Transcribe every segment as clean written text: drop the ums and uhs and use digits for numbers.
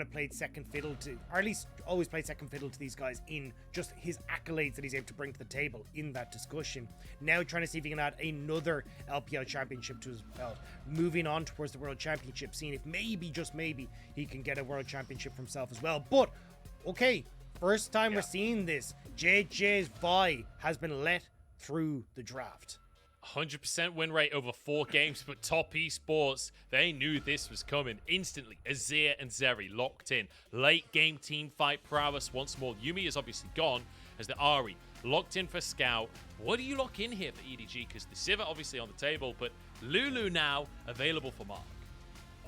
played second fiddle to, or at least always played second fiddle to these guys in just his accolades that he's able to bring to the table in that discussion. Now trying to see if he can add another LPL championship to his belt, moving on towards the world championship, seeing if maybe, just maybe, he can get a world championship for himself as well. But okay, first time we're seeing this. JJ's Vi has been let through the draft. 100% win rate over 4 games, but Top Esports, they knew this was coming instantly. Azir and Zeri locked in. Late game team fight prowess once more. Yuumi is obviously gone as the Ahri locked in for Scout. What do you lock in here for EDG? Because the Sivir obviously on the table, but Lulu now available for Mark.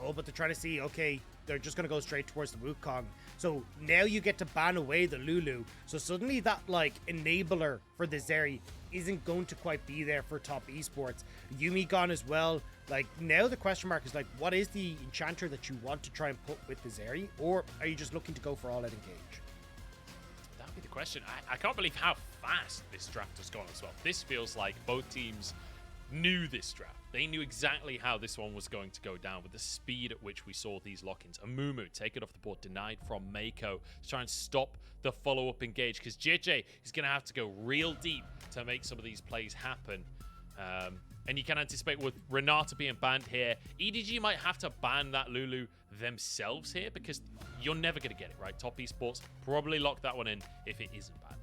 Oh, but they're trying to see, okay, they're just going to go straight towards the Wukong. So now you get to ban away the Lulu. So suddenly that, like, enabler for the Zeri isn't going to quite be there for Top Esports. Yuumi gone as well. Like, now the question mark is, like, what is the enchanter that you want to try and put with the Zeri? Or are you just looking to go for all-out engage? That would be the question. I can't believe how fast this draft has gone as well. This feels like both teams knew this draft. They knew exactly how this one was going to go down with the speed at which we saw these lock-ins. Amumu taken off the board, denied from Meiko to try and stop the follow-up engage, because JJ is going to have to go real deep to make some of these plays happen. And you can anticipate with Renata being banned here, EDG might have to ban that Lulu themselves here, because you're never going to get it, right? Top Esports probably lock that one in if it isn't banned.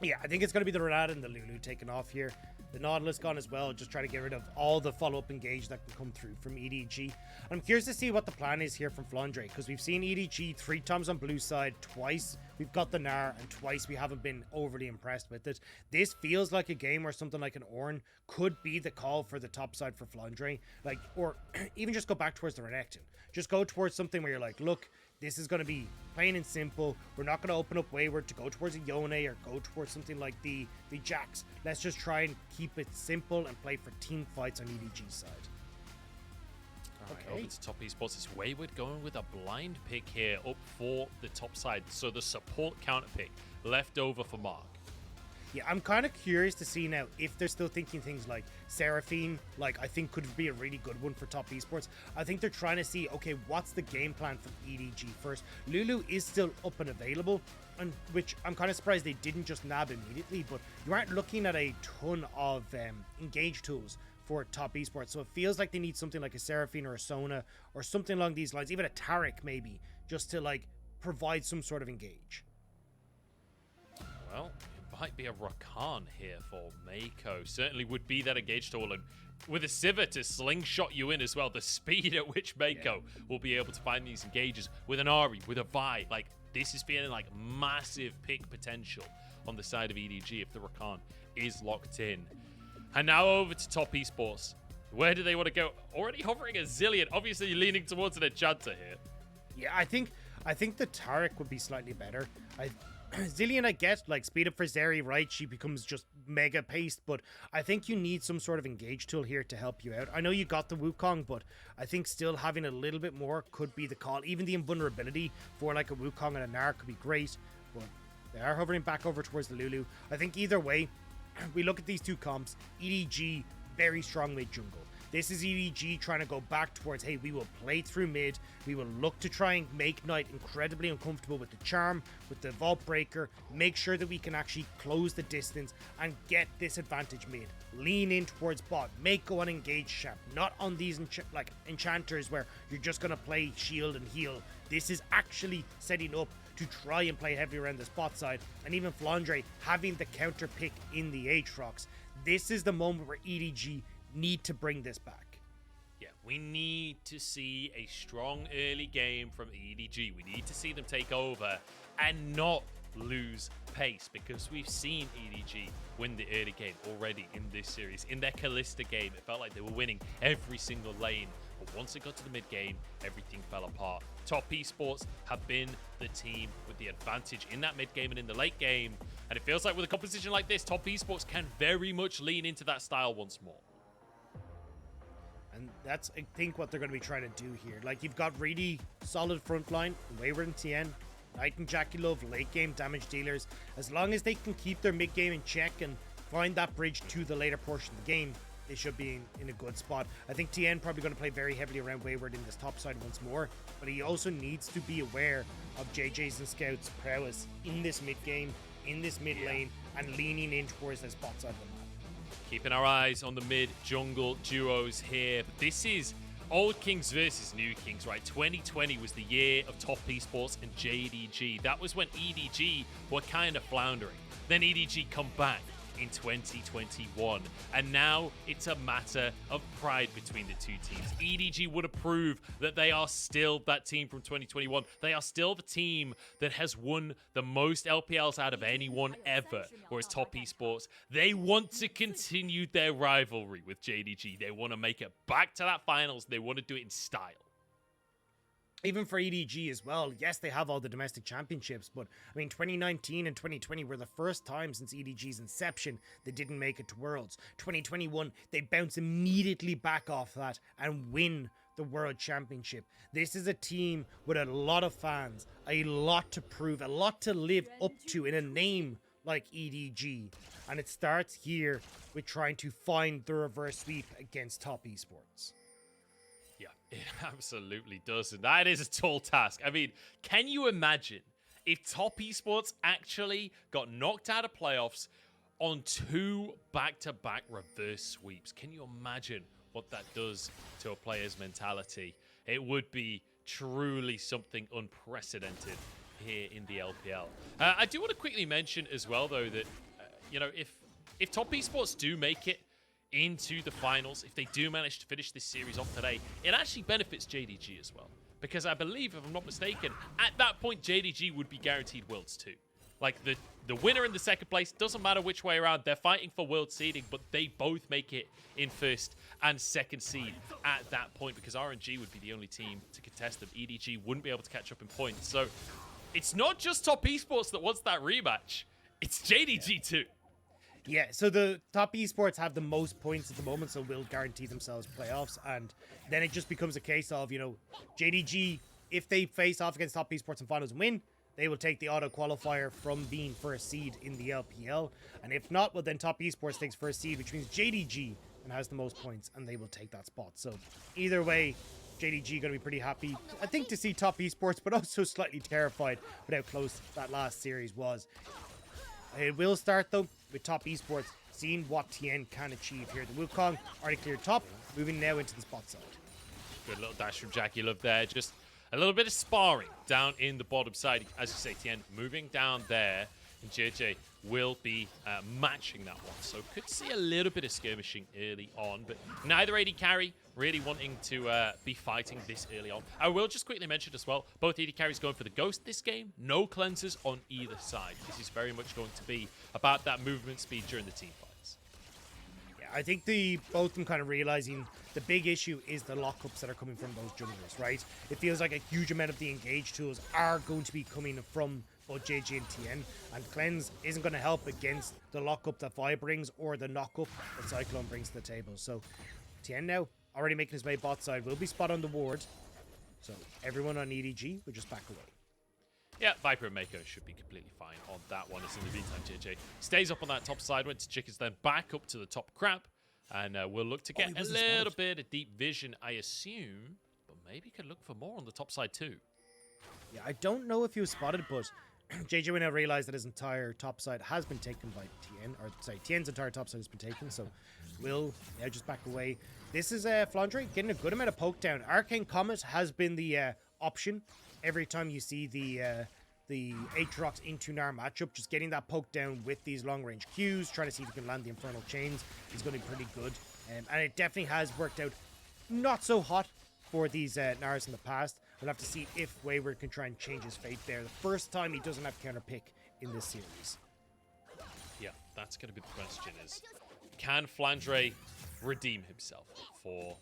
Yeah, I think it's going to be the Renata and the Lulu taken off here. The Nautilus gone as well, just trying to get rid of all the follow-up engage that can come through from EDG. I'm curious to see what the plan is here from Flandre, because we've seen EDG 3 times on blue side, twice we've got the Gnar, and twice we haven't been overly impressed with it. This feels like a game where something like an Ornn could be the call for the top side for Flandre. Like, or even just go back towards the Renekton. Just go towards something where you're like, look, this is going to be plain and simple. We're not going to open up Wayward to go towards a Yone or go towards something like the Jax. Let's just try and keep it simple and play for team fights on EDG's side. Over to Top Esports. It's Wayward going with a blind pick here up for the top side. So the support counter pick left over for Mark. Yeah, I'm kind of curious to see now if they're still thinking things like Seraphine, like I think could be a really good one for Top Esports. I think they're trying to see, okay, what's the game plan for EDG first? Lulu is still up and available, and which I'm kind of surprised they didn't just nab immediately, but you aren't looking at a ton of engage tools for Top Esports, so it feels like they need something like a Seraphine or a Sona or something along these lines, even a Taric maybe, just to like provide some sort of engage. Well, might be a Rakan here for Meiko. Certainly would be that engage tool, and with a Sivir to slingshot you in as well, the speed at which Meiko will be able to find these engages with an Ahri, with a Vi, like this is feeling like massive pick potential on the side of EDG if the Rakan is locked in. And now over to Top Esports. Where do they want to go? Already hovering a zillion, obviously leaning towards an enchanter here. Yeah, I think the Taric would be slightly better. Zillion, I get, like, speed up for Zeri, right? She becomes just mega paced, but I think you need some sort of engage tool here to help you out. I know you got the Wukong, but I think still having a little bit more could be the call. Even the invulnerability for, like, a Wukong and a Gnar could be great, but they are hovering back over towards the Lulu. I think either way, we look at these two comps, EDG, very strong mid jungle. This is EDG trying to go back towards, hey, we will play through mid. We will look to try and make Knight incredibly uncomfortable with the charm, with the Vault Breaker, make sure that we can actually close the distance and get this advantage mid. Lean in towards bot, make go on engage champ, not on these enchanters where you're just going to play shield and heal. This is actually setting up to try and play heavy around the spot side, and even Flandre having the counter pick in the Aatrox. This is the moment where EDG need to bring this back. Yeah, we need to see a strong early game from EDG. We need to see them take over and not lose pace, because we've seen EDG win the early game already in this series. In their Kalista game, it felt like they were winning every single lane, but once it got to the mid game, everything fell apart. Top Esports have been the team with the advantage in that mid game and in the late game, and it feels like with a composition like this, Top Esports can very much lean into that style once more. And that's, I think, what they're going to be trying to do here. Like, you've got really solid frontline, Wayward and Tian, Knight and JackeyLove, late game damage dealers. As long as they can keep their mid game in check and find that bridge to the later portion of the game, they should be in a good spot. I think Tian probably going to play very heavily around Wayward in this top side once more, but he also needs to be aware of JJ's and Scout's prowess in this mid game, in this mid lane, and leaning in towards this bot side of the map. Keeping our eyes on the mid jungle duos here. But this is old Kings versus new Kings, right? 2020 was the year of Top Esports and JDG. That was when EDG were kind of floundering. Then EDG come back in 2021, and now it's a matter of pride between the two teams. EDG would approve that they are still that team from 2021. They are still the team that has won the most LPLs out of anyone ever, whereas Top Esports, they want to continue their rivalry with JDG. They want to make it back to that finals. They want to do it in style. Even for EDG as well, yes, they have all the domestic championships, but I mean, 2019 and 2020 were the first time since EDG's inception they didn't make it to Worlds. 2021, they bounce immediately back off that and win the World Championship. This is a team with a lot of fans, a lot to prove, a lot to live up to in a name like EDG. And it starts here with trying to find the reverse sweep against Top Esports. Yeah, it absolutely does. And that is a tall task. I mean, can you imagine if Top Esports actually got knocked out of playoffs on 2 back-to-back reverse sweeps? Can you imagine what that does to a player's mentality? It would be truly something unprecedented here in the LPL. I do want to quickly mention as well, though, that, you know, if Top Esports do make it into the finals, if they do manage to finish this series off today, it actually benefits JDG as well. Because I believe, if I'm not mistaken, at that point, JDG would be guaranteed Worlds too. Like, the winner in the second place, doesn't matter which way around, they're fighting for World seeding, but they both make it in first and second seed at that point, because RNG would be the only team to contest them. EDG wouldn't be able to catch up in points. So it's not just Top Esports that wants that rematch, it's JDG too. Yeah, so the Top Esports have the most points at the moment, so will guarantee themselves playoffs. And then it just becomes a case of, you know, JDG, if they face off against Top Esports in finals and win, they will take the auto qualifier from being first seed in the LPL. And if not, well, then Top Esports takes first seed, which means JDG and has the most points, and they will take that spot. So either way, JDG going to be pretty happy, I think, to see Top Esports, but also slightly terrified with how close that last series was. It will start, though, with Top Esports seeing what Tian can achieve here. The Wukong already cleared top, moving now into the spot side. Good little dash from JackeyLove there. Just a little bit of sparring down in the bottom side. As you say, Tian moving down there, and JJ will be matching that one. So could see a little bit of skirmishing early on, but neither AD carry really wanting to be fighting this early on. I will just quickly mention as well, both AD carries going for the Ghost this game. No cleansers on either side. This is very much going to be about that movement speed during the team fights. Yeah, I think both of them kind of realizing the big issue is the lockups that are coming from those junglers, right? It feels like a huge amount of the engage tools are going to be coming from both JJ and Tian, and Cleanse isn't going to help against the lockup that Vi brings or the knockup that Cyclone brings to the table. So Tian now already making his way bot side, will be spot on the ward. So everyone on EDG will just back away. Yeah, Viper and Meiko should be completely fine on that one. As in the meantime, JJ stays up on that top side, went to Chickens, then back up to the top crab. And we'll look to get a little bit of deep vision, I assume. But maybe could look for more on the top side too. Yeah, I don't know if he was spotted, but JJ will now realize that his entire top side has been taken by Tian. Or, sorry, Tian's entire top side has been taken, so will now just back away. This is Flandre getting a good amount of poke down. Arcane Comet has been the option every time you see the Aatrox into Gnar matchup. Just getting that poke down with these long-range Qs, trying to see if he can land the Infernal Chains is going to be pretty good. And it definitely has worked out not so hot for these Gnars in the past. We'll have to see if Wayward can try and change his fate there. The first time he doesn't have counter pick in this series. Yeah, that's going to be the question is, can Flandre redeem himself for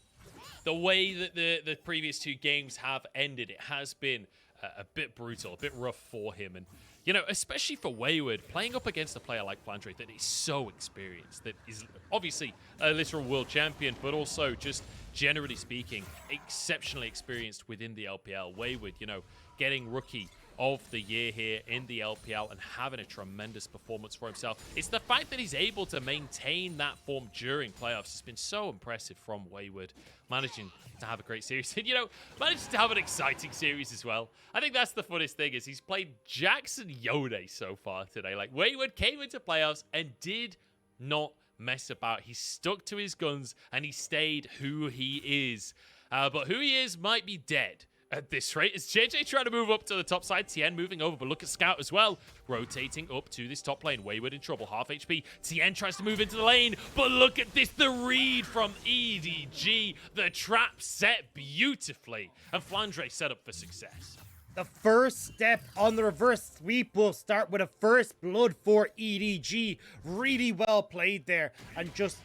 the way that the previous 2 games have ended? It has been a bit brutal, a bit rough for him. And, you know, especially for Wayward, playing up against a player like Flandre that is so experienced, that is obviously a literal world champion, but also just generally speaking, exceptionally experienced within the LPL. Wayward, you know, getting rookie of the year here in the LPL and having a tremendous performance for himself. It's the fact that he's able to maintain that form during playoffs. It's been so impressive from Wayward, managing to have a great series. And, you know, managing to have an exciting series as well. I think that's the funnest thing is he's played Jackson Yone so far today. Like, Wayward came into playoffs and did not mess about. He stuck to his guns and he stayed who he is. But who he is might be dead at this rate. Is JJ trying to move up to the top side? Tian moving over, but look at Scout as well. Rotating up to this top lane. Wayward in trouble, half HP. Tian tries to move into the lane, but look at this. The read from EDG. The trap set beautifully. And Flandre set up for success. The first step on the reverse sweep will start with a first blood for EDG. Really well played there. And just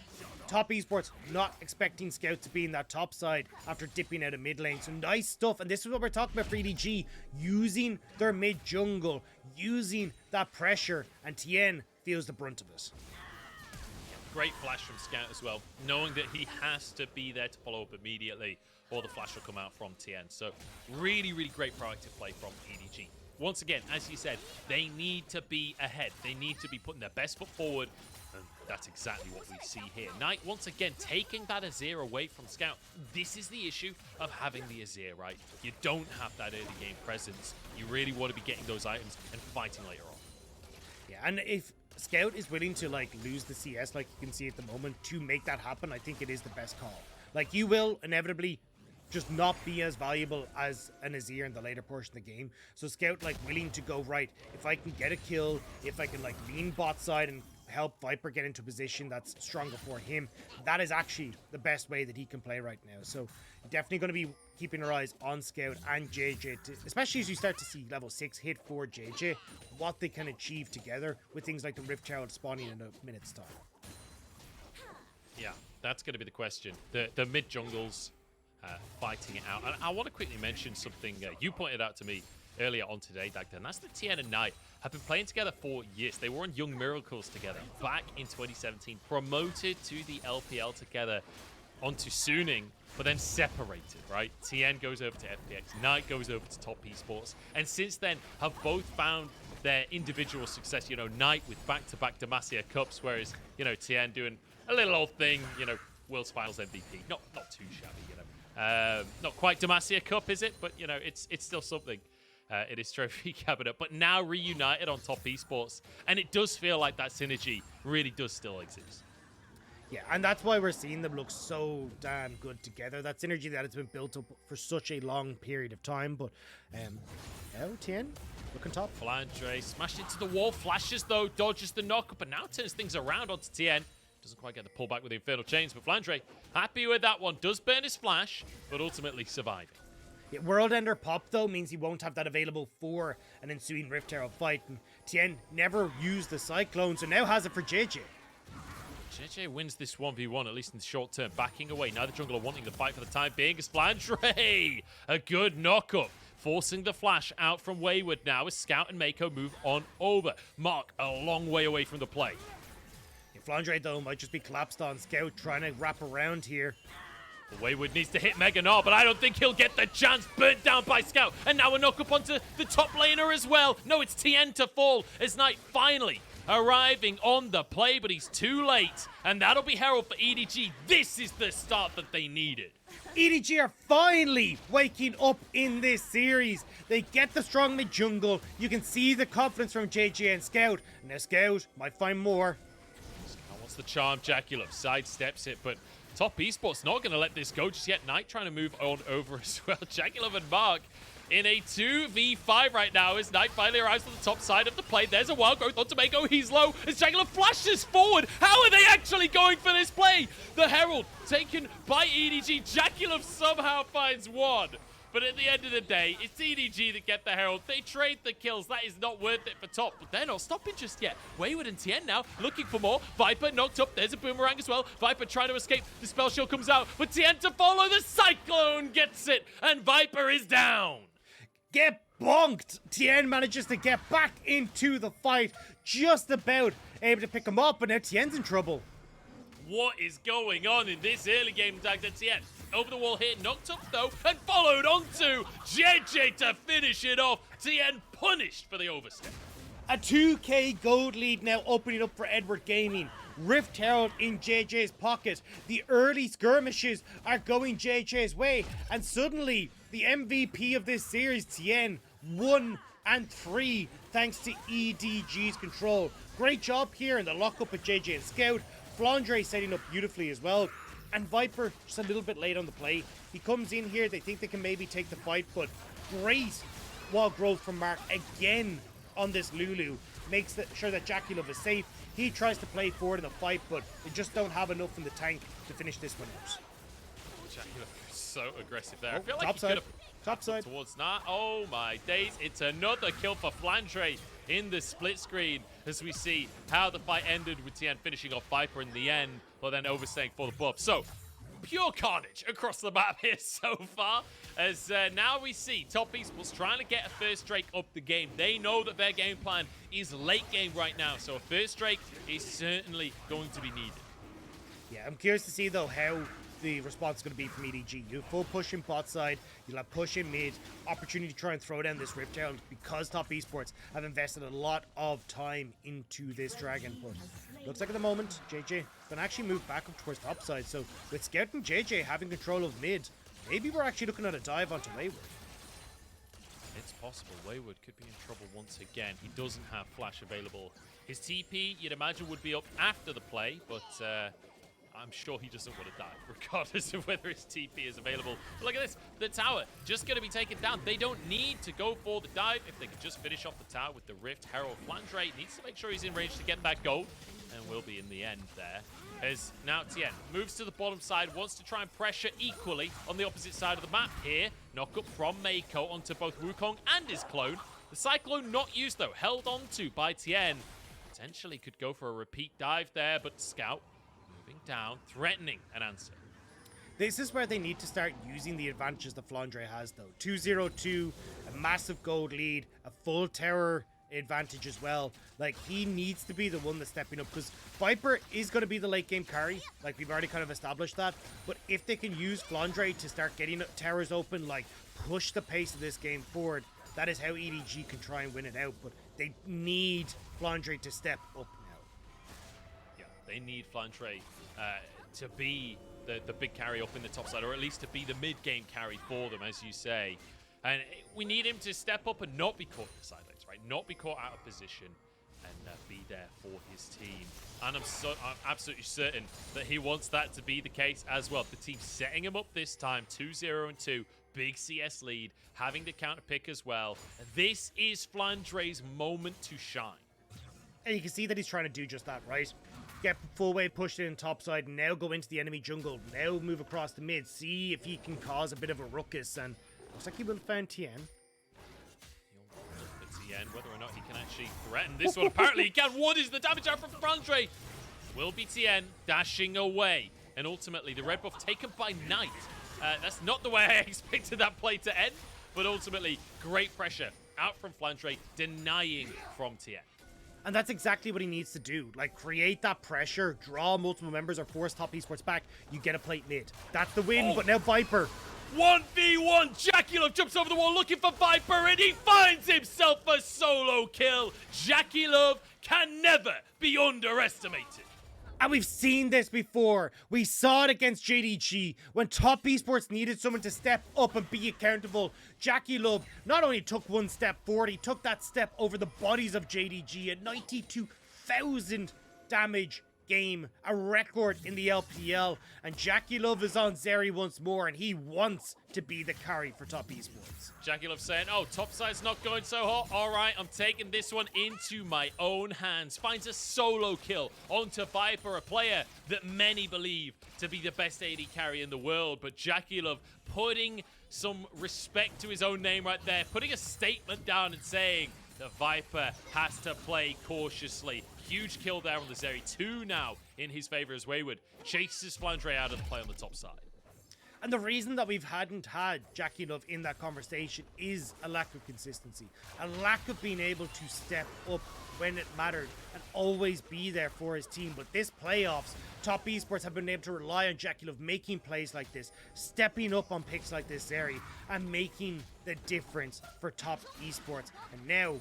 top esports not expecting Scout to be in that top side after dipping out of mid lane. So nice stuff. And this is what we're talking about for EDG. Using their mid jungle. Using that pressure. And Tian feels the brunt of it. Great flash from Scout as well. Knowing that he has to be there to follow up immediately, or the flash will come out from Tian. So really, really great proactive play from EDG. Once again, as you said, they need to be ahead. They need to be putting their best foot forward. And that's exactly what we see here. Knight, once again, taking that Azir away from Scout. This is the issue of having the Azir, right? You don't have that early game presence. You really want to be getting those items and fighting later on. Yeah, and if Scout is willing to, like, lose the CS like you can see at the moment to make that happen, I think it is the best call. Like, you will inevitably just not be as valuable as an Azir in the later portion of the game. So Scout, like, willing to go, right, if I can get a kill, if I can, like, lean bot side and help Viper get into a position that's stronger for him, that is actually the best way that he can play right now. So definitely going to be keeping our eyes on Scout and JJ, especially as you start to see level 6 hit for JJ, what they can achieve together with things like the Rift Herald spawning in a minute's time. Yeah, that's going to be the question. The mid jungles fighting it out. And I want to quickly mention something you pointed out to me earlier on today, Dagda, and that's the Tian and Knight have been playing together for years. They were on Young Miracles together back in 2017, promoted to the LPL together onto Suning, but then separated, right? Tian goes over to FPX, Knight goes over to Top Esports, and since then have both found their individual success. You know, Knight with back-to-back Demacia Cups, whereas, you know, Tian doing a little old thing, you know, World's Finals MVP. Not too shabby, you know. Not quite Demacia Cup, is it? But, you know, it's still something. It is trophy cabinet, but now reunited on Top Esports, and it does feel like that synergy really does still exist. Yeah, and that's why we're seeing them look so damn good together. That synergy that has been built up for such a long period of time. But now Tian looking top. Flandre smashed into the wall, flashes though, dodges the knock, but now turns things around onto Tian. Doesn't quite get the pullback with the Infernal Chains, but Flandre happy with that one. Does burn his flash, but ultimately surviving. Yeah, World Ender pop, though, means he won't have that available for an ensuing Rift Herald fight. And Tian never used the Cyclone, so now has it for JJ. JJ wins this 1v1, at least in the short term, backing away. Now the jungler wanting the fight for the time being is Flandre. A good knock-up, forcing the flash out from Wayward now as Scout and Meiko move on over. Mark a long way away from the play. Yeah, Flandre, though, might just be collapsed on Scout, trying to wrap around here. Wayward needs to hit Mega Gnar, but I don't think he'll get the chance. Burnt down by Scout, and now a knock up onto the top laner as well. No, it's Tian to fall as Knight finally arriving on the play, but he's too late, and that'll be Herald for EDG. This is the start that they needed. EDG are finally waking up in this series. They get the strong mid jungle. You can see the confidence from JJ and Scout. Now Scout might find more. Scout wants the charm. JackeyLove sidesteps it, but Top Esports not going to let this go just yet. Knight trying to move on over as well. JackeyLove and Mark in a 2v5 right now as Knight finally arrives on the top side of the play. There's a wild growth onto Meiko. He's low as JackeyLove flashes forward. How are they actually going for this play? The Herald taken by EDG. JackeyLove somehow finds one. But at the end of the day, it's EDG that get the Herald. They trade the kills. That is not worth it for top. But they're not stopping just yet. Wayward and Tian now looking for more. Viper knocked up. There's a boomerang as well. Viper trying to escape. The spell shield comes out. But Tian to follow. The Cyclone gets it. And Viper is down. Get bonked. Tian manages to get back into the fight. Just about able to pick him up. But now Tian's in trouble. What is going on in this early game, Dagda? Tian over the wall here, knocked up though, and followed onto JJ to finish it off. Tian punished for the overstep. A 2k gold lead now opening up for Edward Gaming. Rift Herald in JJ's pocket. The early skirmishes are going JJ's way. And suddenly, the MVP of this series, Tian, 1 and 3, thanks to EDG's control. Great job here in the lockup with JJ and Scout. Flandre setting up beautifully as well. And Viper just a little bit late on the play. He comes in here, they think they can maybe take the fight, but great wall growth from Mark again on this Lulu. Makes sure that JackeyLove is safe. He tries to play forward in the fight, but they just don't have enough in the tank to finish this one out. JackeyLove is so aggressive there. Oh, I feel like top he side. could have Top side. towards Gnar. Oh my days, it's another kill for Flandre in the split screen as we see how the fight ended with Tian finishing off Viper in the end, but then overstaying for the buff. So, pure carnage across the map here so far, as now we see Top Esports trying to get a first Drake up the game. They know that their game plan is late game right now, so a first Drake is certainly going to be needed. Yeah, I'm curious to see though how the response is going to be from EDG. You have full push in bot side, you'll have push in mid, opportunity to try and throw down this Rift Herald because Top Esports have invested a lot of time into this Dragon. But looks like at the moment, JJ can actually move back up towards top side. So with Scout and JJ having control of mid, maybe we're actually looking at a dive onto Wayward. It's possible. Wayward could be in trouble once again. He doesn't have flash available. His TP, you'd imagine, would be up after the play, but I'm sure he doesn't want to die, regardless of whether his TP is available. But look at this. The tower just going to be taken down. They don't need to go for the dive. If they can just finish off the tower with the Rift Herald, Flandre needs to make sure he's in range to get that gold, and will be in the end there. As now Tian moves to the bottom side, wants to try and pressure equally on the opposite side of the map here. Knock up from Meiko onto both Wukong and his clone. The Cyclone not used though, held onto by Tian. Potentially could go for a repeat dive there, but Scout moving down, threatening an answer. This is where they need to start using the advantages that Flandre has though. 2-0-2, a massive gold lead, a full tower advantage as well. Like, he needs to be the one that's stepping up, because Viper is going to be the late game carry. Like, we've already kind of established that. But if they can use Flandre to start getting towers open, like, push the pace of this game forward, that is how EDG can try and win it out. But they need Flandre to step up now. Yeah, they need Flandre to be the big carry up in the top side, or at least to be the mid-game carry for them, as you say. And we need him to step up and not be caught in the side lanes, right? Not be caught out of position and be there for his team. And I'm absolutely certain that he wants that to be the case as well. The team setting him up this time, 2-0-2, big CS lead, having the counter pick as well. This is Flandre's moment to shine. And you can see that he's trying to do just that, right? Get full wave pushed in topside, now go into the enemy jungle, now move across the mid, see if he can cause a bit of a ruckus, and looks like he will find Tian. He'll look for Tian, whether or not he can actually threaten this one. Apparently he can. What is the damage out from Flandre? Will be Tian dashing away. And ultimately the red buff taken by Knight. That's not the way I expected that play to end, but ultimately great pressure out from Flandre, denying from Tian. And that's exactly what he needs to do. Like, create that pressure, draw multiple members, or force Top Esports back. You get a plate mid. That's the win, but now Viper. 1v1, JackeyLove jumps over the wall looking for Viper, and he finds himself a solo kill. JackeyLove can never be underestimated. And we've seen this before. We saw it against JDG when Top Esports needed someone to step up and be accountable. JackeyLove not only took one step forward, he took that step over the bodies of JDG. A 92,000 damage game, a record in the LPL. And JackeyLove is on Zeri once more, and he wants to be the carry for Top Esports. JackeyLove saying, oh, top side's not going so hot. All right, I'm taking this one into my own hands. Finds a solo kill onto Viper, a player that many believe to be the best AD carry in the world. But JackeyLove putting some respect to his own name right there, putting a statement down and saying that Viper has to play cautiously. Huge kill there on the Zeri. 2 now in his favor as Wayward chases Flandre out of the play on the top side. And the reason that we've hadn't had JackeyLove in that conversation is a lack of consistency, a lack of being able to step up when it mattered and always be there for his team. But this playoffs, top esports have been able to rely on JackeyLove making plays like this, stepping up on picks like this Zeri, and making the difference for top esports. And now,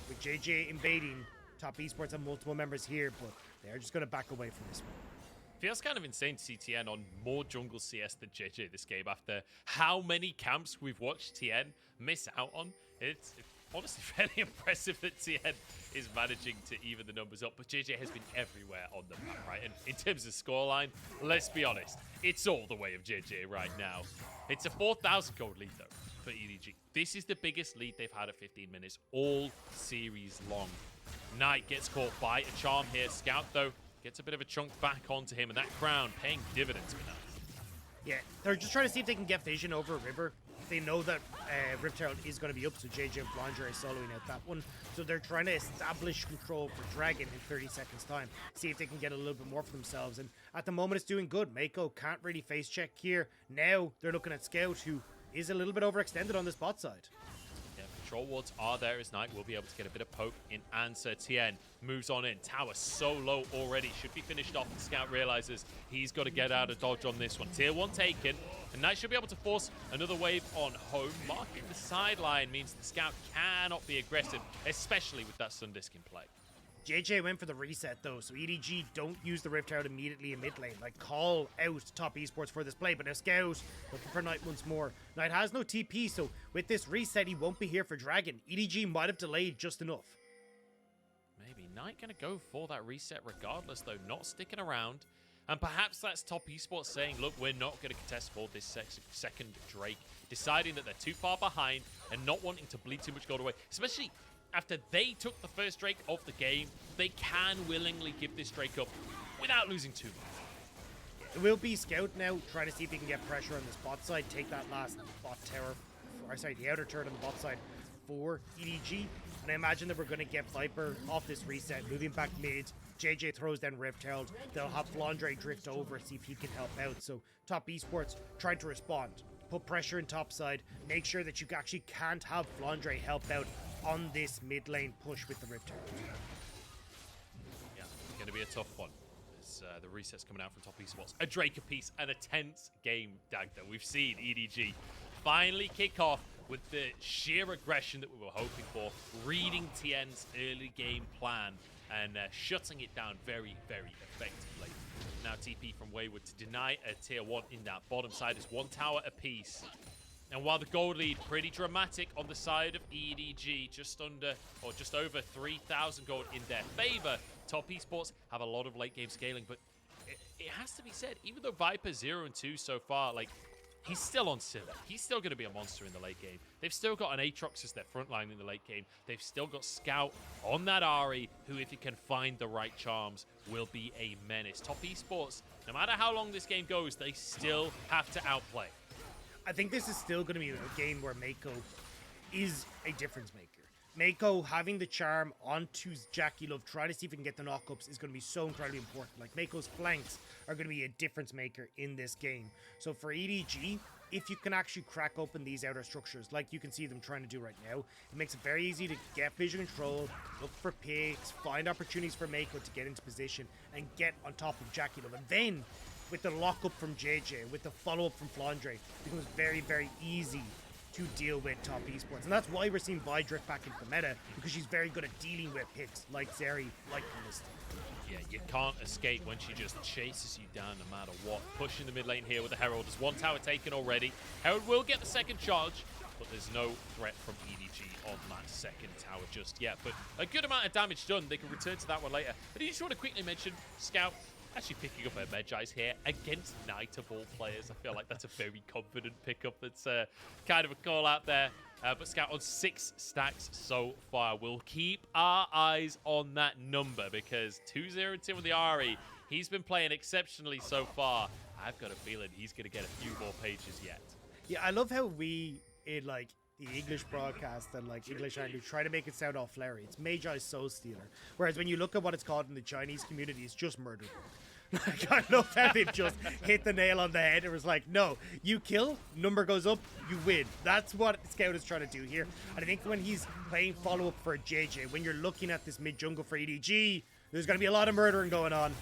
with JJ invading, top esports have multiple members here, but they're just going to back away from this one. Feels kind of insane to see Tian on more jungle CS than JJ this game after how many camps we've watched Tian miss out on. It's honestly fairly impressive that Tian is managing to even the numbers up, but JJ has been everywhere on the map, right? And in terms of scoreline, let's be honest, it's all the way of JJ right now. It's a 4,000 gold lead, though, for EDG. This is the biggest lead they've had at 15 minutes all series long. Knight gets caught by a charm here. Scout, though, gets a bit of a chunk back onto him, and that crown paying dividends for Knight. Yeah, they're just trying to see if they can get vision over River. They know that Rift Herald is going to be up, so JJ and Flandre are soloing out that one. So they're trying to establish control for Dragon in 30 seconds time. See if they can get a little bit more for themselves. And at the moment, it's doing good. Meiko can't really face check here. Now they're looking at Scout, who is a little bit overextended on this bot side. Yeah, control wards are there as Knight will be able to get a bit of poke in answer. Tian moves on in. Tower so low already. Should be finished off. The Scout realizes he's got to get out of dodge on this one. Tier 1 taken. And Knight should be able to force another wave on home. Marking the sideline means the Scout cannot be aggressive, especially with that Sun Disc in play. JJ went for the reset though, so EDG don't use the Rift Herald immediately in mid lane. Like, call out top esports for this play, but now Scout looking for Knight once more. Knight has no TP, so with this reset, he won't be here for Dragon. EDG might have delayed just enough. Maybe Knight gonna go for that reset regardless, though, not sticking around. And perhaps that's top esports saying, look, we're not going to contest for this second Drake, deciding that they're too far behind and not wanting to bleed too much gold away, especially after they took the first Drake of the game. They can willingly give this Drake up without losing too much. It will be Scout now, trying to see if he can get pressure on this bot side, take that last bot tower, or sorry, the outer turret on the bot side for EDG. And I imagine that we're going to get Viper off this reset, moving back mid. JJ throws down Rift Herald. They'll have Flandre drift over, see if he can help out. So top esports trying to respond, put pressure in top side, make sure that you actually can't have Flandre help out on this mid lane push with the Rift Herald. Yeah, it's going to be a tough one. As the reset's coming out from top esports. A Drake apiece and a tense game, Dagda. We've seen EDG finally kick off with the sheer aggression that we were hoping for, reading Tian's early game plan and shutting it down very, very effectively. Now TP from Wayward to deny a tier 1 in that bottom side is 1 tower apiece. And while the gold lead pretty dramatic on the side of EDG, just under or just over 3,000 gold in their favor, top esports have a lot of late game scaling, but it has to be said, even though Viper 0 and 2 so far, like, he's still on Sivir. He's still going to be a monster in the late game. They've still got an Aatrox as their front line in the late game. They've still got Scout on that Ahri, who, if he can find the right charms, will be a menace. Top esports, no matter how long this game goes, they still have to outplay. I think this is still going to be a game where Meiko is a difference maker. Meiko having the charm onto JackeyLove, trying to see if he can get the knockups, is going to be so incredibly important. Like, Meiko's flanks are going to be a difference maker in this game. So for EDG, if you can actually crack open these outer structures, like you can see them trying to do right now, it makes it very easy to get vision control, look for picks, find opportunities for Meiko to get into position and get on top of JackeyLove. And then, with the lockup from JJ, with the follow-up from Flandre, it becomes very, very easy to deal with top esports. And that's why we're seeing Vi drift back into the meta, because she's very good at dealing with picks like Zeri, like Kalista. Yeah, you can't escape when she just chases you down no matter what. Pushing the mid lane here with the Herald. There's 1 tower taken already. Herald will get the second charge, but there's no threat from EDG on that second tower just yet. But a good amount of damage done. They can return to that one later. But I just want to quickly mention Scout actually picking up a Medjai's here against Knight of all players. I feel like that's a very confident pickup. That's kind of a call out there. But Scout on 6 stacks so far. We'll keep our eyes on that number because 2-0-2 with the Ahri. He's been playing exceptionally so far. I've got a feeling he's going to get a few more pages yet. Yeah, I love how we, in like the English broadcast and like English Angry, try to make it sound all flary. It's Medjai's Soul Stealer. Whereas when you look at what it's called in the Chinese community, it's just murder. Like, I love how they've just hit the nail on the head. It was like, no, you kill, number goes up, you win. That's what Scout is trying to do here. And I think when he's playing follow-up for JJ, when you're looking at this mid-jungle for EDG, there's going to be a lot of murdering going on.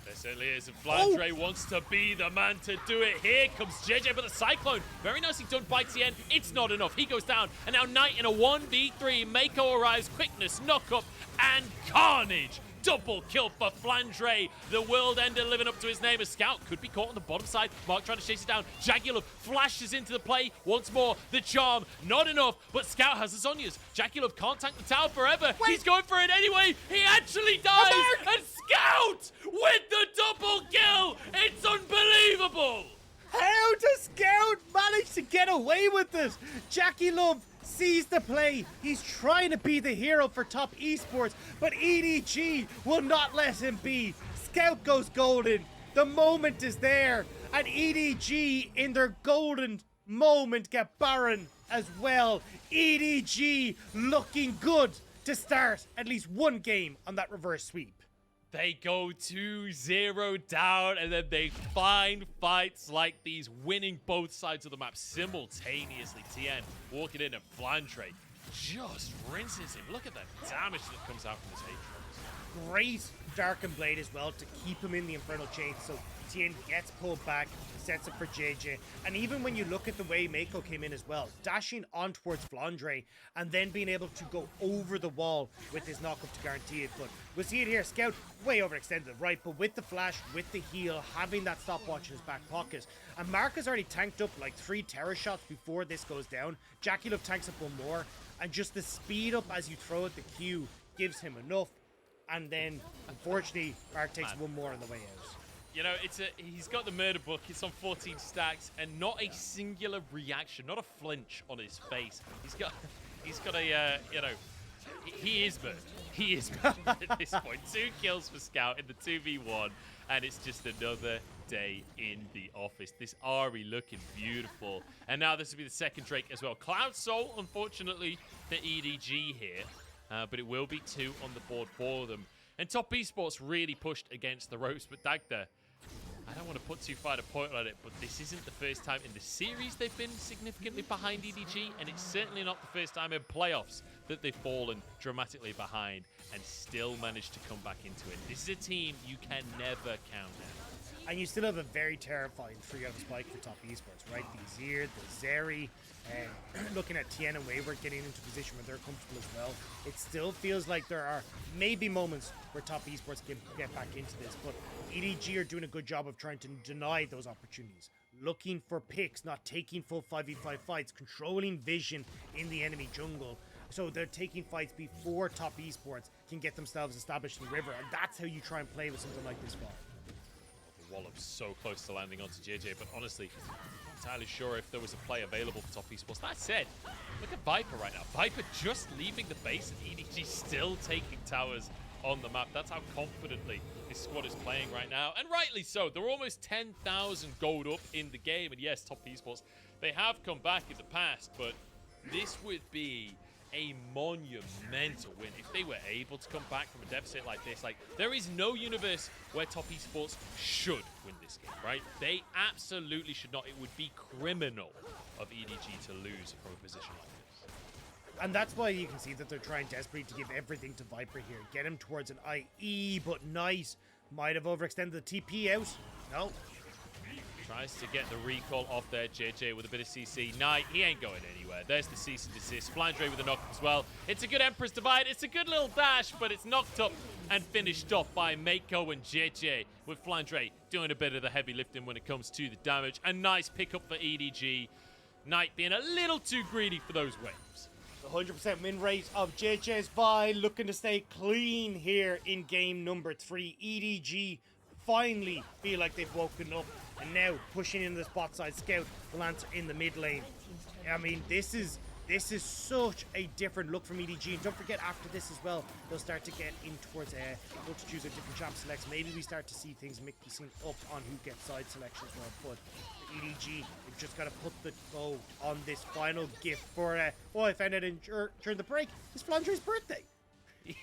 There certainly is, and Flandre wants to be the man to do it. Here comes JJ with a Cyclone. Very nicely done by Tian. It's not enough. He goes down, and now Knight in a 1v3. Meiko arrives, quickness, knock up, and carnage. Double kill for Flandre. The world ender living up to his name. A Scout could be caught on the bottom side. Mark trying to chase it down. JackeyLove flashes into the play once more. The charm, not enough, but Scout has the Zhonya's. JackeyLove can't tank the tower forever. He's going for it anyway. He actually dies. And Scout with the double kill. It's unbelievable. How does Scout manage to get away with this? JackeyLove sees the play. He's trying to be the hero for top esports, but EDG will not let him be. Scout goes golden. The moment is there, and EDG in their golden moment get Baron as well. EDG looking good to start at least one game on that reverse sweep. They go 2-0 down, and then they find fights like these, winning both sides of the map simultaneously. Tian walking in, and Flandre just rinses him. Look at the damage that comes out from this Aatrox. Great Darkened Blade as well to keep him in the Infernal Chain, so Tian gets pulled back, sets up for JJ. And even when you look at the way Meiko came in as well, dashing on towards Flandre and then being able to go over the wall with his knockup to guarantee it. But we'll see it here. Scout way overextended, right? But with the flash, with the heal, having that stopwatch in his back pocket. And Mark has already tanked up like 3 terror shots before this goes down. JackeyLove tanks up one more. And just the speed up as you throw at the Q gives him enough. And then, unfortunately, Mark takes one more on the way out. You know, he's got the murder book. It's on 14 stacks, and not a singular reaction, not a flinch on his face. He's got a, you know, he is murdered. He is murdered at this point. 2 kills for Scout in the 2v1, and it's just another day in the office. This Ahri looking beautiful, and now this will be the second Drake as well. Cloud Soul, unfortunately, for EDG here. But it will be 2 on the board for them. And top esports really pushed against the ropes, but Dagda, I don't want to put too fine a point on it, but this isn't the first time in the series they've been significantly behind EDG, and it's certainly not the first time in playoffs that they've fallen dramatically behind and still managed to come back into it. This is a team you can never count out. And you still have a very terrifying 3 out of spike for top esports, right? The Azir, the Zeri, and looking at Tian and Wayward getting into a position where they're comfortable as well. It still feels like there are maybe moments where top esports can get back into this, but EDG are doing a good job of trying to deny those opportunities. Looking for picks, not taking full 5v5 fights, controlling vision in the enemy jungle. So they're taking fights before top esports can get themselves established in the river, and that's how you try and play with something like this fall. Wallop so close to landing onto JJ, but honestly, I'm not entirely sure if there was a play available for top esports. That said, look at Viper right now. Viper just leaving the base, and EDG still taking towers on the map. That's how confidently this squad is playing right now, and rightly so. They're almost 10,000 gold up in the game, and yes, top esports, they have come back in the past, but this would be a monumental win if they were able to come back from a deficit like this. Like, there is no universe where top esports should win this game, right? They absolutely should not. It would be criminal of EDG to lose from a position like this. And that's why you can see that they're trying desperately to give everything to Viper here. Get him towards an IE, but nice. Might have overextended the TP out. No. Tries to get the recall off there, JJ with a bit of CC. Knight, he ain't going anywhere. There's the cease and desist. Flandre with a knock as well. It's a good Empress Divide. It's a good little dash, but it's knocked up and finished off by Meiko and JJ, with Flandre doing a bit of the heavy lifting when it comes to the damage. A nice pickup for EDG. Knight being a little too greedy for those waves. The 100% win rate of JJ's Vi looking to stay clean here in game number 3. EDG finally feel like they've woken up and now pushing into the spot side. Scout will answer in the mid lane. I mean, this is such a different look from EDG. And don't forget, after this as well, they'll start to get in towards multitudes of different champ selects. Maybe we start to see things mixing up on who gets side selection as well. But the EDG, they've just got to put the bow on this final gift for, oh, I found out during the break, it's Flandre's birthday. Yeah,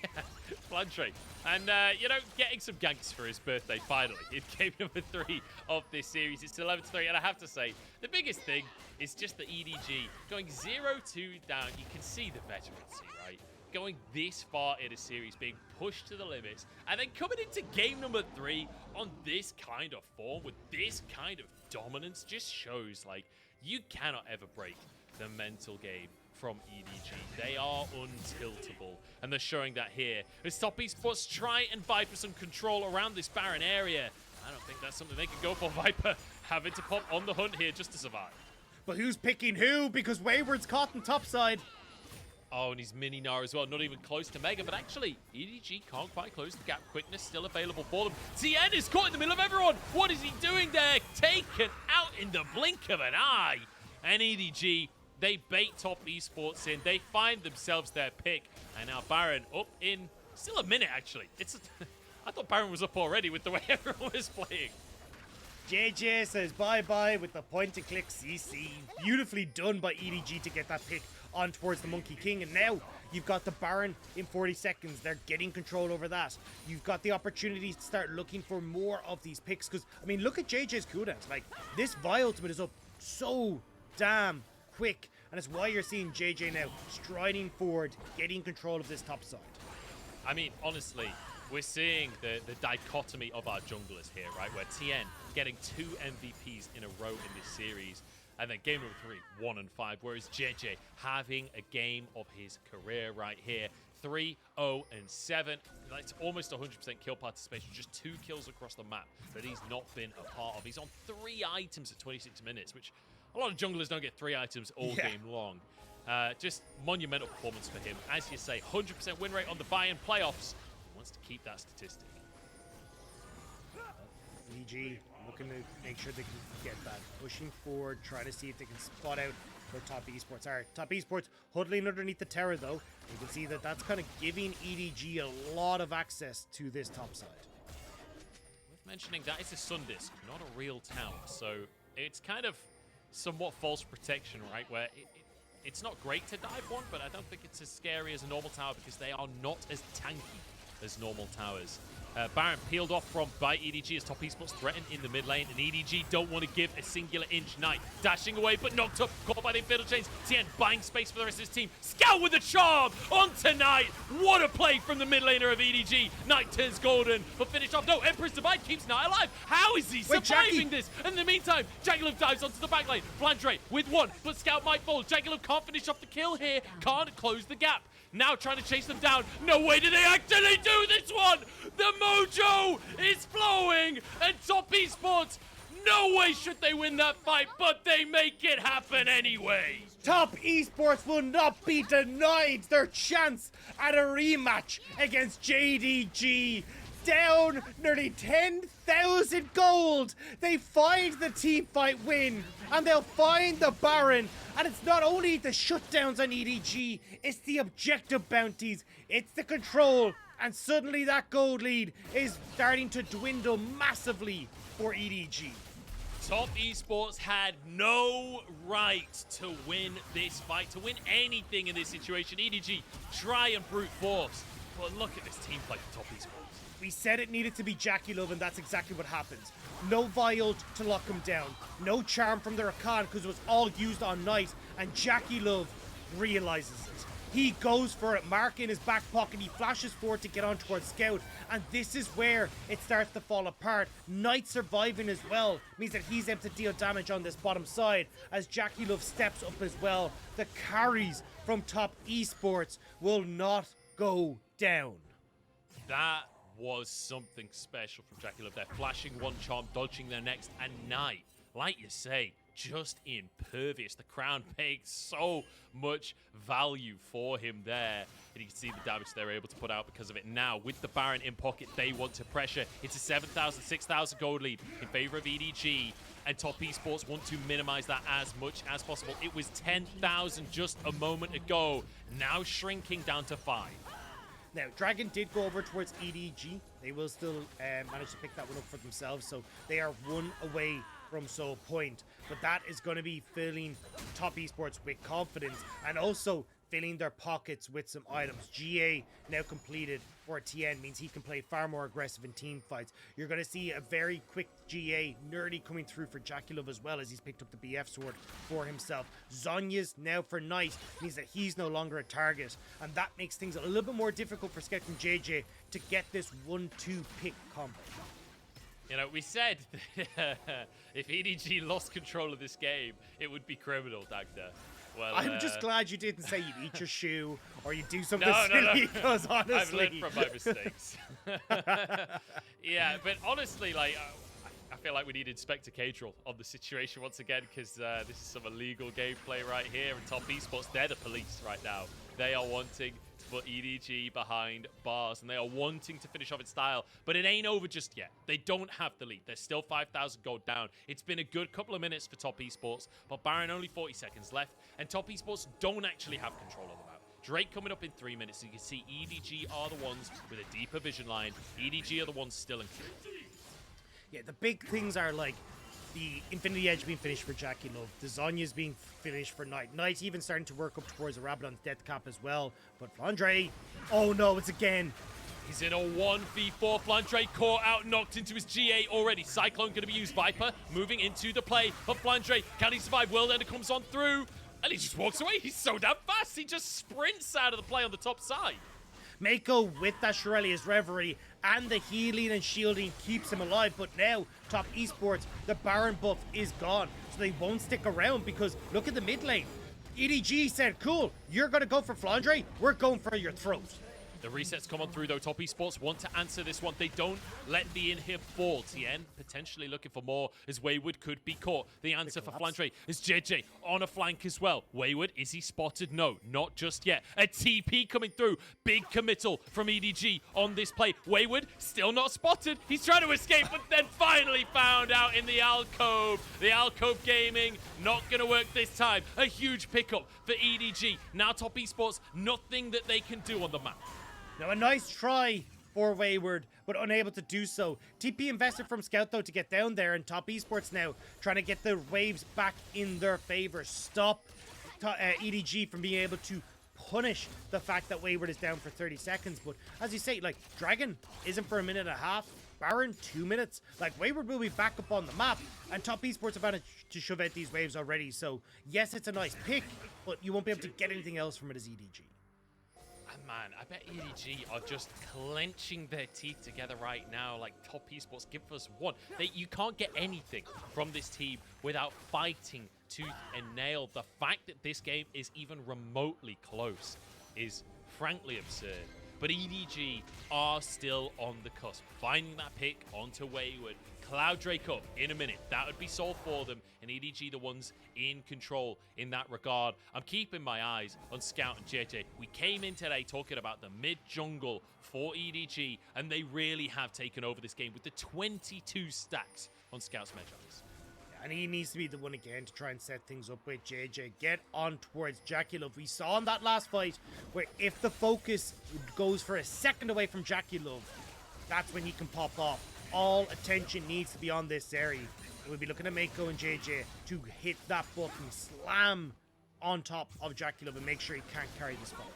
Flandre. And, you know, getting some ganks for his birthday, finally, in game number 3 of this series. It's 11-3, and I have to say, the biggest thing is just the EDG going 0-2 down. You can see the veterancy, right? Going this far in a series, being pushed to the limits, and then coming into game number 3 on this kind of form, with this kind of dominance, just shows, like, you cannot ever break the mental game from EDG. They are untiltable, and they're showing that here. As Top Esports try and vie for some control around this Baron area, I don't think that's something they can go for. Viper having to pop on the hunt here just to survive. But who's picking who? Because Wayward's caught in topside. Oh, and he's mini Gnar as well, not even close to Mega, but actually, EDG can't quite close the gap. Quickness still available for them. Tian is caught in the middle of everyone. What is he doing there? Taken out in the blink of an eye. And EDG, they bait Top Esports in. They find themselves their pick. And now Baron up in still a minute, actually. I thought Baron was up already with the way everyone was playing. JJ says bye-bye with the point-and-click CC. Beautifully done by EDG to get that pick on towards the Monkey King. And now you've got the Baron in 40 seconds. They're getting control over that. You've got the opportunity to start looking for more of these picks. Because, I mean, look at JJ's cooldowns. Like, this Vi ultimate is up so damn quick. And it's why you're seeing JJ now striding forward, getting control of this top side. I mean, honestly, we're seeing the dichotomy of our junglers here, right? Where Tian getting 2 MVPs in a row in this series. And then game number 3, 1 and 5. Whereas JJ having a game of his career right here. 3-0-7. That's almost 100% kill participation. Just 2 kills across the map that he's not been a part of. He's on 3 items at 26 minutes, which a lot of junglers don't get 3 items all game long. Just monumental performance for him. As you say, 100% win rate on the buy-in playoffs. He wants to keep that statistic. EDG looking to make sure they can get that. Pushing forward, trying to see if they can spot out where Top Esports are. Top Esports huddling underneath the tower, though. You can see that that's kind of giving EDG a lot of access to this top side. Worth mentioning that it's a sun disk, not a real tower. So it's kind of somewhat false protection, right? Where it's not great to dive one, but I don't think it's as scary as a normal tower because they are not as tanky as normal towers. Baron peeled off from by EDG as Top Esports threatened in the mid lane, and EDG don't want to give a singular inch. Knight dashing away, but knocked up, caught by the Infidel Chains. Tian buying space for the rest of his team. Scout with a charm onto Knight. What a play from the mid laner of EDG. Knight turns golden, but finished off. No, Emperor's Divide keeps Knight alive. How is he surviving this? In the meantime, JackeyLove dives onto the back lane. Flandre with 1, but Scout might fall. JackeyLove can't finish off the kill here. Can't close the gap. Now trying to chase them down. No way do they actually do this one! The mojo is flowing, and Top Esports, no way should they win that fight, but they make it happen anyway. Top Esports will not be denied their chance at a rematch against JDG. Down nearly 10,000 gold. They find the team fight win, and they'll find the Baron. And it's not only the shutdowns on EDG, it's the objective bounties, it's the control, and suddenly that gold lead is starting to dwindle massively for EDG. Top Esports had no right to win this fight, to win anything in this situation. EDG try and brute force, but look at this team play for Top Esports. We said it needed to be JackeyLove, and that's exactly what happens. No Vial to lock him down. No charm from the Rakan because it was all used on Knight, and JackeyLove realizes it. He goes for it, Mark in his back pocket, he flashes forward to get on towards Scout, and this is where it starts to fall apart. Knight surviving as well means that he's able to deal damage on this bottom side as JackeyLove steps up as well. The carries from Top Esports will not go down. That was something special from JackeyLove there. Flashing 1 charm, dodging their next, and Knight, like you say, just impervious. The crown paid so much value for him there. And you can see the damage they're able to put out because of it. Now, with the Baron in pocket, they want to pressure. It's a 7,000, 6,000 gold lead in favor of EDG. And Top Esports want to minimize that as much as possible. It was 10,000 just a moment ago. Now shrinking down to 5. Now, Dragon did go over towards EDG. They will still manage to pick that one up for themselves, so they are 1 away from Soul Point. But that is going to be filling Top Esports with confidence, and also filling their pockets with some items. GA now completed for Tian means he can play far more aggressive in team fights. You're going to see a very quick GA nerdy coming through for JackeyLove as well, as he's picked up the BF sword for himself. Zhonya's now for Knight means that he's no longer a target, and that makes things a little bit more difficult for Scout and JJ to get this 1-2 pick combo. You know, we said if EDG lost control of this game, it would be criminal, Dagda. Well, I'm just glad you didn't say you'd eat your shoe or you do something no, silly, because honestly... I've learned from my mistakes. Yeah, but honestly, like, I feel like we need Inspector Caedrel on the situation once again, because this is some illegal gameplay right here, and Top Esports, they're the police right now. They are wanting to put EDG behind bars, and they are wanting to finish off in style, but it ain't over just yet. They don't have the lead. They're still 5,000 gold down. It's been a good couple of minutes for Top Esports, but Baron only 40 seconds left, and Top Esports don't actually have control of the map. Drake coming up in 3 minutes, so you can see EDG are the ones with a deeper vision line. EDG are the ones still in control. Yeah, the big things are like the Infinity Edge being finished for JackeyLove, the Zhonya's being finished for Knight. Knight's even starting to work up towards a Rabadon's death cap as well. But Flandre, oh no, it's again. He's in a 1v4. Flandre caught out, knocked into his GA already. Cyclone going to be used. Viper moving into the play. But Flandre, can he survive? World Ender comes on through. And he just walks away. He's so damn fast. He just sprints out of the play on the top side. Meiko with that Shurelya's Reverie and the healing and shielding keeps him alive, but now Top Esports, the Baron buff is gone, so they won't stick around because look at the mid lane. EDG said, cool, you're going to go for Flandre, we're going for your throat. The resets come on through, though. Top Esports want to answer this one. They don't let the inhib fall. Tian potentially looking for more, as Wayward could be caught. The answer for Flandre is JJ on a flank as well. Wayward, is he spotted? No, not just yet. A TP coming through. Big committal from EDG on this play. Wayward, still not spotted. He's trying to escape, but then finally found out in the alcove. The alcove gaming, not going to work this time. A huge pickup for EDG. Now Top Esports, nothing that they can do on the map. Now a nice try for Wayward, but unable to do so. TP invested from Scout though to get down there, and Top Esports now trying to get the waves back in their favor. Stop EDG from being able to punish the fact that Wayward is down for 30 seconds. But as you say, like, Dragon isn't for a minute and a half. Baron, 2 minutes. Like, Wayward will be back up on the map, and Top Esports have managed to shove out these waves already. So yes, it's a nice pick, but you won't be able to get anything else from it as EDG. Man, I bet EDG are just clenching their teeth together right now. Like, Top Esports, give us one. You can't get anything from this team without fighting tooth and nail. The fact that this game is even remotely close is frankly absurd. But EDG are still on the cusp, finding that pick onto Wayward. Cloud Drake up in a minute. That would be solved for them, and EDG the ones in control in that regard. I'm keeping my eyes on Scout and JJ. We came in today talking about the mid-jungle for EDG, and they really have taken over this game with the 22 stacks on Scout's Magi. And he needs to be the one again to try and set things up with JJ. Get on towards JackeyLove. We saw in that last fight where if the focus goes for a second away from JackeyLove, that's when he can pop off. All attention needs to be on this Zeri. We'll be looking at Meiko and JJ to hit that button, slam on top of JackeyLove and make sure he can't carry this fight.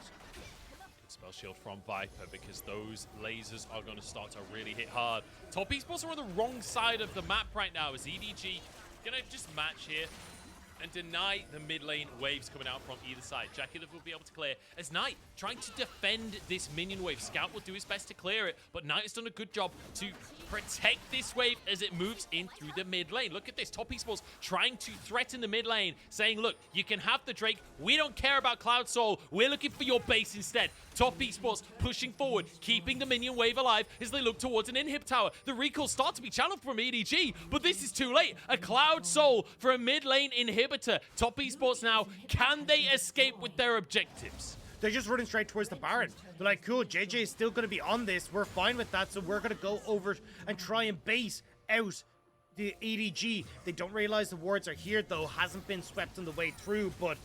Spell shield from Viper, because those lasers are going to start to really hit hard. Top Esports are on the wrong side of the map right now, as EDG going to just match here and deny the mid lane waves coming out from either side. JackeyLove will be able to clear as Knight trying to defend this minion wave. Scout will do his best to clear it, but Knight has done a good job to protect this wave as it moves in through the mid lane. Look at this, Top Esports trying to threaten the mid lane, saying, look, you can have the Drake. We don't care about Cloud Soul. We're looking for your base instead. Top Esports pushing forward, keeping the minion wave alive as they look towards an inhib tower. The recalls start to be channeled from EDG, but this is too late. A Cloud Soul for a mid lane inhibitor. Top Esports now, can they escape with their objectives? They're just running straight towards the Baron. They're like, cool, JJ is still going to be on this. We're fine with that, so we're going to go over and try and base out the EDG. They don't realize the wards are here, though. Hasn't been swept on the way through, but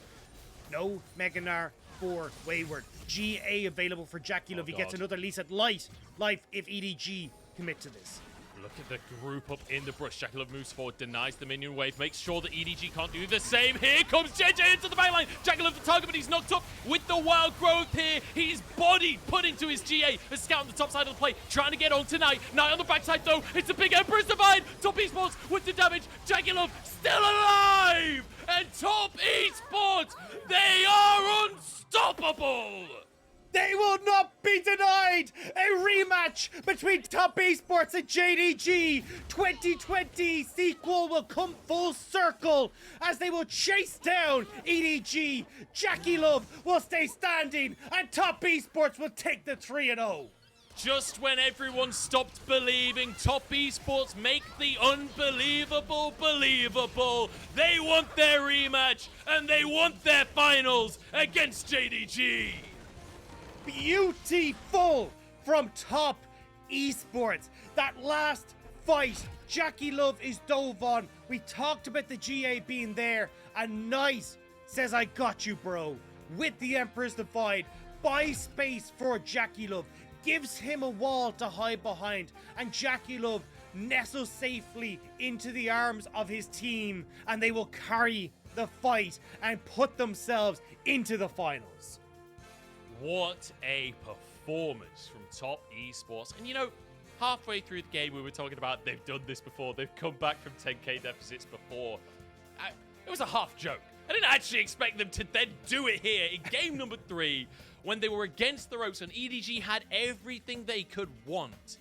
no Gnar for Wayward. GA available for JackeyLove. He gets another lease at life if EDG commit to this. Look at the group up in the brush. JackeyLove moves forward, denies the minion wave, makes sure that EDG can't do the same. Here comes JJ into the backline. JackeyLove the target, but he's knocked up with the wild growth here. He's body put into his GA. A scout on the top side of the play, trying to get on tonight. Knight on the backside though. It's a big Emperor's Divide. Top Esports with the damage. JackeyLove still alive. And Top Esports, they are unstoppable. They will not be denied! A rematch between Top Esports and JDG 2020 sequel will come full circle as they will chase down EDG. JackeyLove will stay standing and Top Esports will take the 3-0. Just when everyone stopped believing, Top Esports make the unbelievable believable. They want their rematch and they want their finals against JDG. Beautiful from Top Esports. That last fight, JackeyLove is dove on. We talked about the GA being there, and Knight says, I got you, bro. With the Emperor's Divide, buys space for JackeyLove, gives him a wall to hide behind, and JackeyLove nestles safely into the arms of his team, and they will carry the fight and put themselves into the finals. What a performance from Top Esports. And you know, halfway through the game, we were talking about they've done this before. They've come back from 10k deficits before. It was a half joke. I didn't actually expect them to then do it here in game number 3 when they were against the ropes and EDG had everything they could want.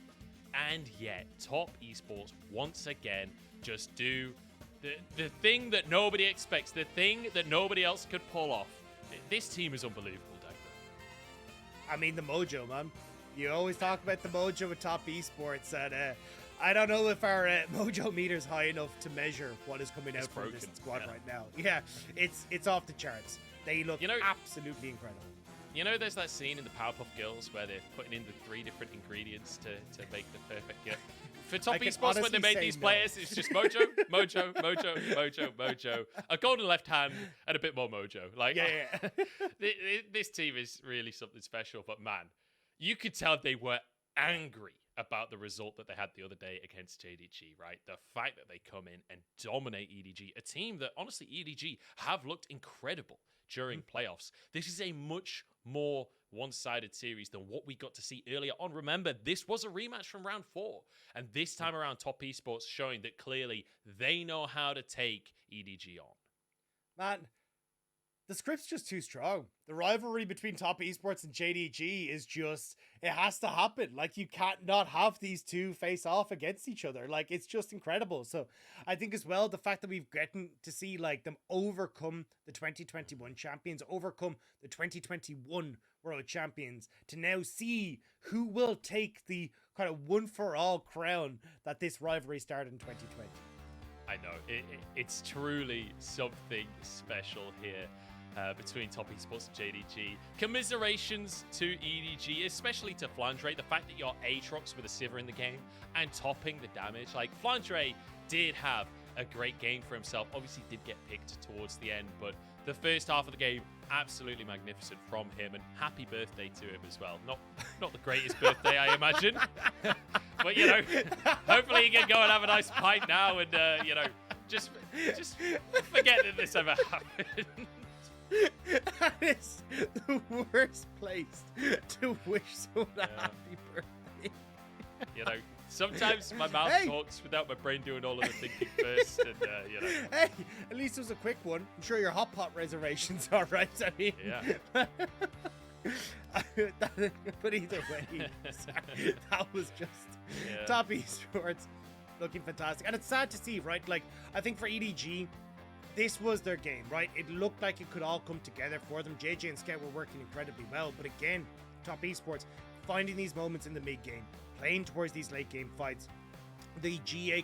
And yet, Top Esports once again just do the thing that nobody expects, the thing that nobody else could pull off. This team is unbelievable. I mean, the mojo, man. You always talk about the mojo with Top Esports, and I don't know if our mojo meter's high enough to measure what is coming out from this squad right now. Yeah, it's off the charts. They look absolutely incredible. You know, there's that scene in the Powerpuff Girls where they're putting in the 3 different ingredients to make the perfect gift. For Top Esports, when they made these players, it's just mojo, mojo, mojo, mojo, mojo, a golden left hand, and a bit more mojo. Like, yeah. This team is really something special. But man, you could tell they were angry about the result that they had the other day against JDG, right? The fact that they come in and dominate EDG, a team that honestly EDG have looked incredible during playoffs. This is a much more one-sided series than what we got to see earlier on. Remember, this was a rematch from round 4, and this time around, Top Esports showing that clearly they know how to take EDG on. Man, the script's just too strong. The rivalry between Top Esports and JDG is just, it has to happen. Like, you can't not have these two face off against each other. Like, it's just incredible. So I think as well, the fact that we've gotten to see like them overcome the 2021 champions, overcome the 2021 world champions, to now see who will take the kind of one for all crown that this rivalry started in 2020. I know, it's truly something special here. Between Top Esports and JDG. Commiserations to EDG, especially to Flandre. The fact that you're Aatrox with a Sivir in the game and topping the damage. Like, Flandre did have a great game for himself. Obviously did get picked towards the end, but the first half of the game, absolutely magnificent from him, and happy birthday to him as well. Not the greatest birthday, I imagine. But, you know, hopefully he can go and have a nice pint now and, you know, just forget that this ever happened. That is the worst place to wish someone a happy birthday. You know, sometimes my mouth talks without my brain doing all of the thinking first, and you know. Hey, at least it was a quick one. I'm sure your hot pot reservation's all right. I mean, yeah. But either way, sorry, that was just Top Esports looking fantastic, and it's sad to see, right? Like, I think for EDG, this was their game, right? It looked like it could all come together for them. JJ and Scout were working incredibly well, but again, Top Esports finding these moments in the mid game, playing towards these late game fights. The GA